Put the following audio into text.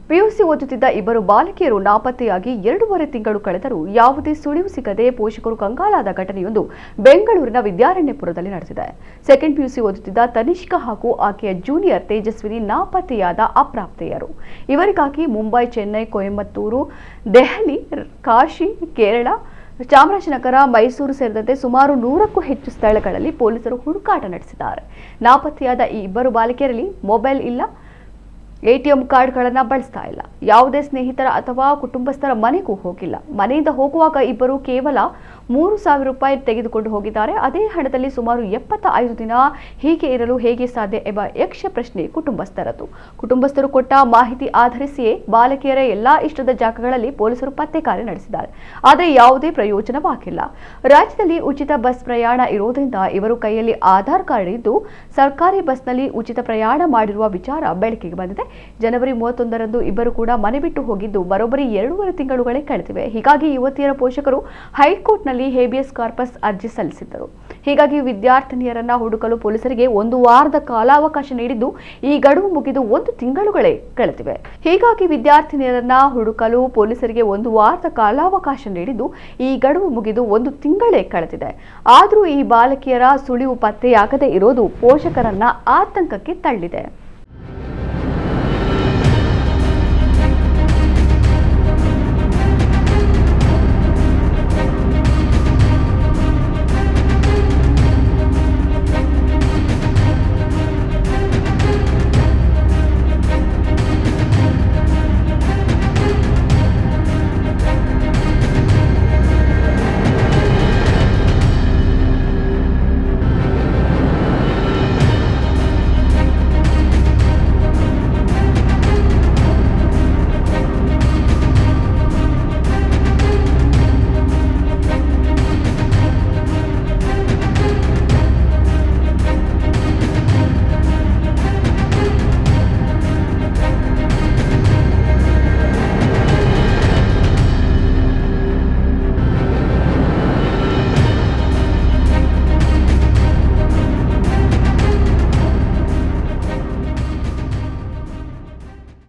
PUC ಓದುತ್ತಿದ್ದ ಇಬ್ಬರು ಬಾಲಕಿಯರು ನಾಪತ್ತೆಯಾಗಿ 2.5 ತಿಂಗಳು ಕಳೆದರೂ ಯಾವುದೇ ಸುಳಿವು ಸಿಗದೆ ಪೋಷಕರು ಕಂಗಾಲಾದ ಘಟನೆಯೊಂದು ಬೆಂಗಳೂರಿನ ವಿದ್ಯಾರಣ್ಯಪುರದಲ್ಲಿ ನಡೆದಿದೆ. ಸೆಕೆಂಡ್ ಪಿಯುಸಿ ಓದುತ್ತಿದ್ದ ತನಿಷ್ಕಾ ಹಾಗೂ ಆಕೆಯ ಜೂನಿಯರ್ ತೇಜಸ್ವಿನಿ ನಾಪತ್ತೆಯಾದ ಅಪ್ರಾಪ್ತೆಯರು. ಇವರಿಗಾಗಿ ಮುಂಬೈ, ಚೆನ್ನೈ, ಕೊಯಮತ್ತೂರು, ದೆಹಲಿ, ಕಾಶಿ, ಕೇರಳ, ಚಾಮರಾಜನಗರ, ಮೈಸೂರು ಸೇರಿದಂತೆ ಸುಮಾರು 100ಕ್ಕೂ ಹೆಚ್ಚು ಸ್ಥಳಗಳಲ್ಲಿ ಪೊಲೀಸರು ಹುಡುಕಾಟ ನಡೆಸಿದ್ದಾರೆ. ನಾಪತ್ತೆಯಾದ ಈ ಇಬ್ಬರು ಬಾಲಕಿಯರಲ್ಲಿ ಮೊಬೈಲ್ ಇಲ್ಲ, ಎಟಿಎಂ ಕಾರ್ಡ್ಗಳನ್ನು ಬಳಸ್ತಾ ಇಲ್ಲ. ಯಾವುದೇ ಸ್ನೇಹಿತರ ಅಥವಾ ಕುಟುಂಬಸ್ಥರ ಮನೆಗೂ ಹೋಗಿಲ್ಲ. ಮನೆಯಿಂದ ಹೋಗುವಾಗ ಇಬ್ಬರು ಕೇವಲ 3,000 ರೂಪಾಯಿ ತೆಗೆದುಕೊಂಡು ಹೋಗಿದ್ದಾರೆ. ಅದೇ ಹಣದಲ್ಲಿ ಸುಮಾರು 75 ದಿನ ಹೀಗೆ ಇರಲು ಹೇಗೆ ಸಾಧ್ಯ ಎಂಬ ಯಕ್ಷ ಪ್ರಶ್ನೆ ಕುಟುಂಬಸ್ಥರದ್ದು. ಕುಟುಂಬಸ್ಥರು ಕೊಟ್ಟ ಮಾಹಿತಿ ಆಧರಿಸಿಯೇ ಬಾಲಕಿಯರ ಎಲ್ಲಾ ಇಷ್ಟದ ಜಾಗಗಳಲ್ಲಿ ಪೊಲೀಸರು ಪತ್ತೆ ಕಾರ್ಯ ನಡೆಸಿದ್ದಾರೆ. ಆದರೆ ಯಾವುದೇ ಪ್ರಯೋಜನವಾಗಿಲ್ಲ. ರಾಜ್ಯದಲ್ಲಿ ಉಚಿತ ಬಸ್ ಪ್ರಯಾಣ ಇರೋದ್ರಿಂದ ಇವರು ಕೈಯಲ್ಲಿ ಆಧಾರ್ ಕಾರ್ಡ್ ಇದ್ದು ಸರ್ಕಾರಿ ಬಸ್ನಲ್ಲಿ ಉಚಿತ ಪ್ರಯಾಣ ಮಾಡಿರುವ ವಿಚಾರ ಬೆಳಕಿಗೆ ಬಂದಿದೆ. ಜನವರಿ 31ರಂದು ಇಬ್ಬರು ಕೂಡ ಮನೆ ಬಿಟ್ಟು ಹೋಗಿದ್ದು ಬರೋಬ್ಬರಿ 2.5 ತಿಂಗಳುಗಳೇ ಕಳೆದಿವೆ. ಹೀಗಾಗಿ ಯುವತಿಯರ ಪೋಷಕರು ಹೈಕೋರ್ಟ್ನಲ್ಲಿ ಹೇಬಿಯಸ್ ಕಾರ್ಪಸ್ ಅರ್ಜಿ ಸಲ್ಲಿಸಿದ್ದರು. ಹೀಗಾಗಿ ವಿದ್ಯಾರ್ಥಿನಿಯರನ್ನ ಹುಡುಕಲು ಪೊಲೀಸರಿಗೆ 1 ವಾರದ ಕಾಲಾವಕಾಶ ನೀಡಿದ್ದು ಈ ಗಡುವು ಮುಗಿದು 1 ತಿಂಗಳುಗಳೇ ಕಳೆದಿವೆ. ಆದರೂ ಈ ಬಾಲಕಿಯರ ಸುಳಿವು ಪತ್ತೆಯಾಗದೇ ಇರೋದು ಪೋಷಕರನ್ನ ಆತಂಕಕ್ಕೆ ತಳ್ಳಿದೆ.